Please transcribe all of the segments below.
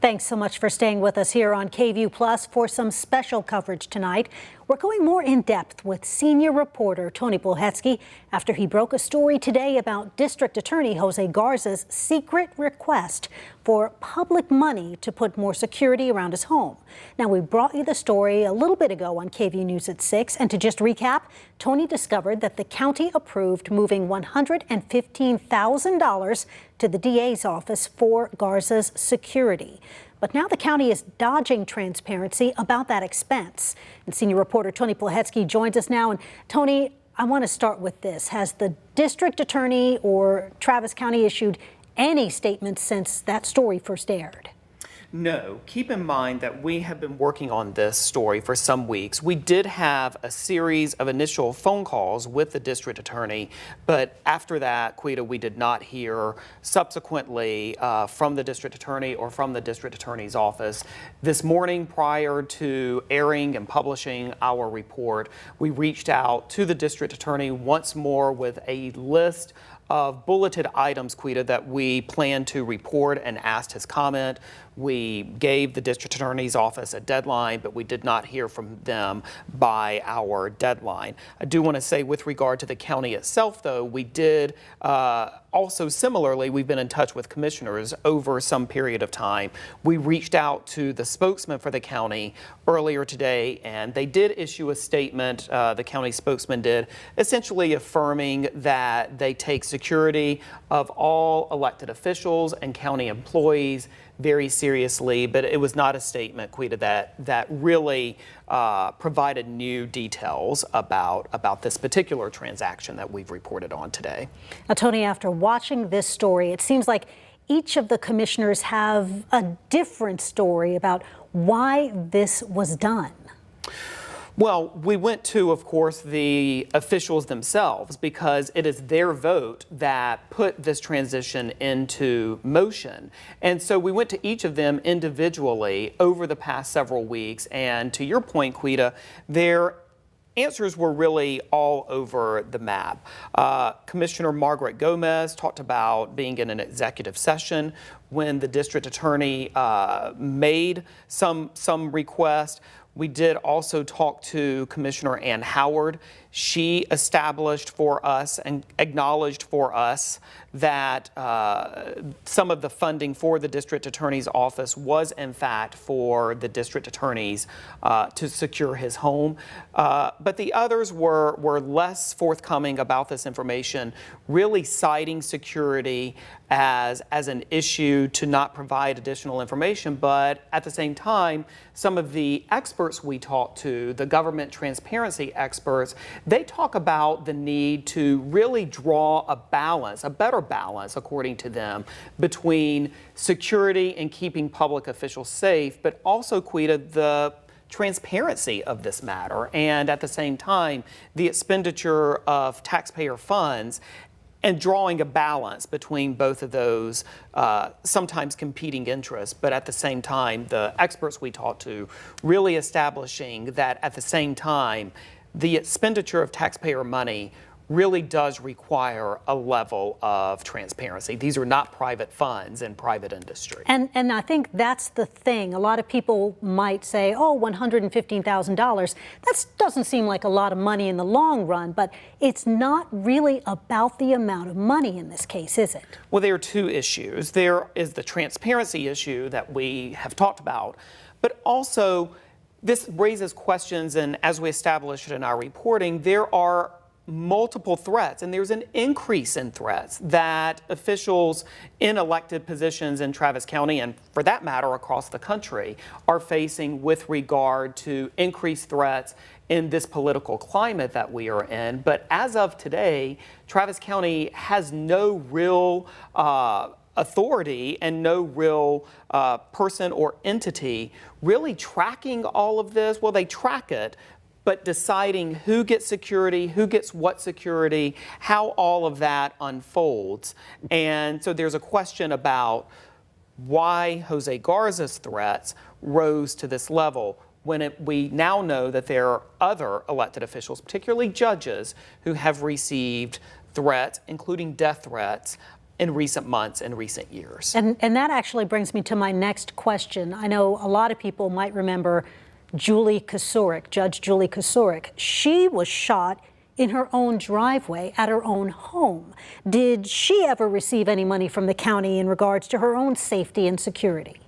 Thanks so much for staying with us here on KVUE Plus for some special coverage tonight. We're going more in depth with senior reporter Tony Polhetsky after he broke a story today about District Attorney Jose Garza's secret request for public money to put more security around his home. Now, we brought you the story a little bit ago on KVUE News at 6, and to just recap, Tony discovered that the county approved moving $115,000 to the DA's office for Garza's security. But now the county is dodging transparency about that expense. And senior reporter Tony Polhetsky joins us now. And Tony, I want to start with this. Has the district attorney or Travis County issued any statements since that story first aired? No. Keep in mind that we have been working on this story for some weeks. We did have a series of initial phone calls with the district attorney, but after that, Quita, we did not hear subsequently from the district attorney or from the district attorney's office. This morning, prior to airing and publishing our report, we reached out to the district attorney once more with a list of bulleted items, Quita, that we plan to report and asked his comment. We gave the district attorney's office a deadline, but we did not hear from them by our deadline. I do want to say with regard to the county itself, though, we did also similarly, we've been in touch with commissioners over some period of time. We reached out to the spokesman for the county earlier today, and they did issue a statement, the county spokesman did, essentially affirming that they take security of all elected officials and county employees very seriously, but it was not a statement, Quita, that really provided new details about this particular transaction that we've reported on today. Now, Tony, after watching this story, it seems like each of the commissioners have a different story about why this was done. Well, we went to, of course, the officials themselves because it is their vote that put this transition into motion. And so we went to each of them individually over the past several weeks. And to your point, Quita, their answers were really all over the map. Commissioner Margaret Gomez talked about being in an executive session when the district attorney made some request. We did also talk to Commissioner Ann Howard. She established for us and acknowledged for us that some of the funding for the district attorney's office was in fact for the district attorney's to secure his home. But the others were less forthcoming about this information, really citing security as an issue to not provide additional information. But at the same time, some of the experts we talked to, the government transparency experts, they talk about the need to really draw a balance, a better balance, according to them, between security and keeping public officials safe, but also, Quita, the transparency of this matter, and at the same time, the expenditure of taxpayer funds, and drawing a balance between both of those sometimes competing interests, but at the same time, the experts we talked to really establishing that at the same time, the expenditure of taxpayer money really does require a level of transparency. These are not private funds in private industry. And I think that's the thing. A lot of people might say, oh, $115,000, that doesn't seem like a lot of money in the long run, but it's not really about the amount of money in this case, is it? Well, there are two issues. There is the transparency issue that we have talked about, but also this raises questions, and as we established in our reporting, there are multiple threats, and there's an increase in threats that officials in elected positions in Travis County, and for that matter across the country, are facing with regard to increased threats in this political climate that we are in. But as of today, Travis County has no real authority and no real person or entity really tracking all of this. Well, they track it, but deciding who gets security, who gets what security, how all of that unfolds. And so there's a question about why Jose Garza's threats rose to this level when we now know that there are other elected officials, particularly judges, who have received threats, including death threats, in recent months and recent years. And that actually brings me to my next question. I know a lot of people might remember Julie Kosurik, Judge Julie Kosurik. She was shot in her own driveway at her own home. Did she ever receive any money from the county in regards to her own safety and security?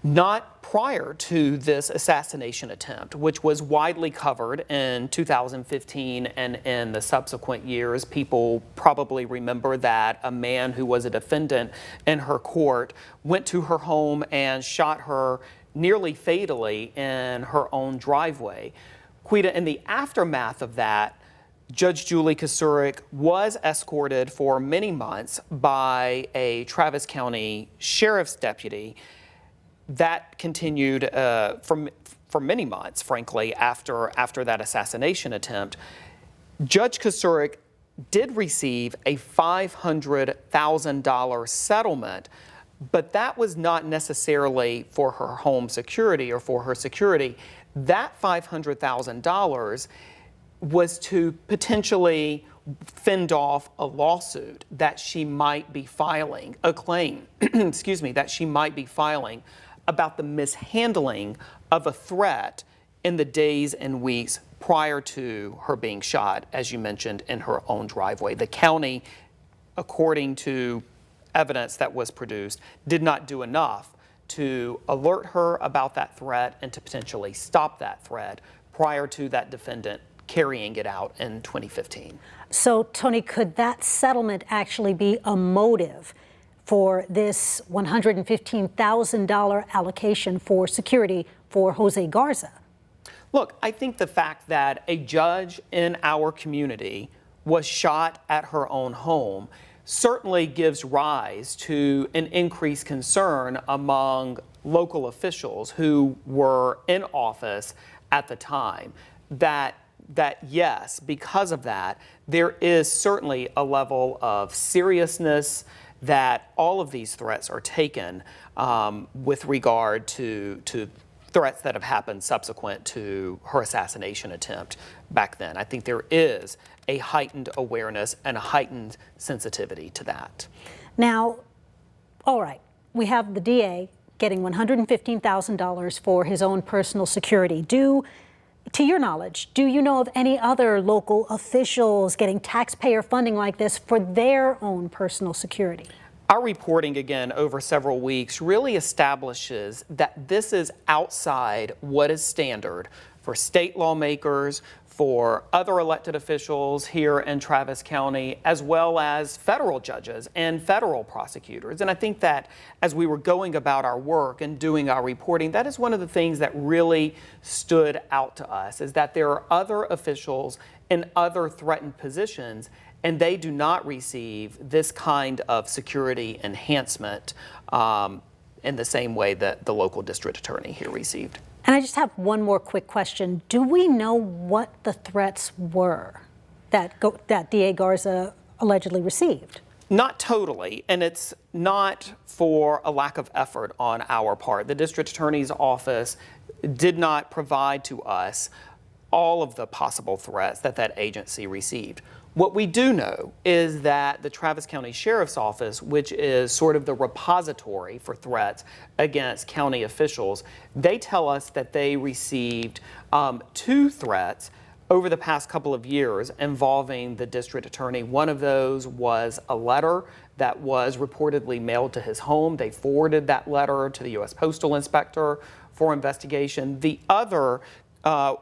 Not prior to this assassination attempt, which was widely covered in 2015 and in the subsequent years. People probably remember that a man who was a defendant in her court went to her home and shot her nearly fatally in her own driveway. Quita, in the aftermath of that, Judge Julie Kosurik was escorted for many months by a Travis County Sheriff's deputy. That continued for many months, frankly, after that assassination attempt. Judge Kosurik did receive a $500,000 settlement, but that was not necessarily for her home security or for her security. That $500,000 was to potentially fend off a lawsuit that she might be filing, a claim, excuse me, that she might be filing about the mishandling of a threat in the days and weeks prior to her being shot, as you mentioned, in her own driveway. The county, according to evidence that was produced, did not do enough to alert her about that threat and to potentially stop that threat prior to that defendant carrying it out in 2015. So, Tony, could that settlement actually be a motive for this $115,000 allocation for security for Jose Garza? Look, I think the fact that a judge in our community was shot at her own home certainly gives rise to an increased concern among local officials who were in office at the time. That yes, because of that, there is certainly a level of seriousness that all of these threats are taken with regard to threats that have happened subsequent to her assassination attempt back then. I think there is a heightened awareness and a heightened sensitivity to that. Now, all right, we have the DA getting $115,000 for his own personal security. To your knowledge, do you know of any other local officials getting taxpayer funding like this for their own personal security? Our reporting, again, over several weeks really establishes that this is outside what is standard for state lawmakers, for other elected officials here in Travis County, as well as federal judges and federal prosecutors. And I think that as we were going about our work and doing our reporting, that is one of the things that really stood out to us, is that there are other officials in other threatened positions, and they do not receive this kind of security enhancement in the same way that the local district attorney here received. And I just have one more quick question. Do we know what the threats were that DA Garza allegedly received? Not totally, and it's not for a lack of effort on our part. The district attorney's office did not provide to us all of the possible threats that agency received. What we do know is that the Travis County Sheriff's Office, which is sort of the repository for threats against county officials, they tell us that they received 2 threats over the past couple of years involving the district attorney. One of those was a letter that was reportedly mailed to his home. They forwarded that letter to the U.S. Postal Inspector for investigation. The other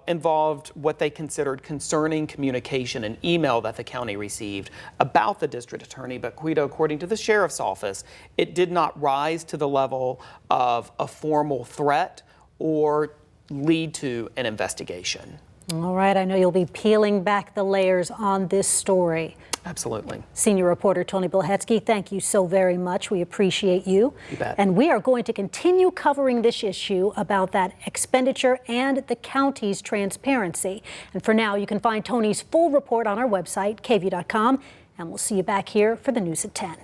involved what they considered concerning communication and email that the county received about the district attorney. But Quito, according to the sheriff's office, it did not rise to the level of a formal threat or lead to an investigation. All right, I know you'll be peeling back the layers on this story. Absolutely. Senior reporter Tony Bilhetsky, thank you so very much. We appreciate you. You bet. And we are going to continue covering this issue about that expenditure and the county's transparency. And for now, you can find Tony's full report on our website, kview.com, and we'll see you back here for the news at 10.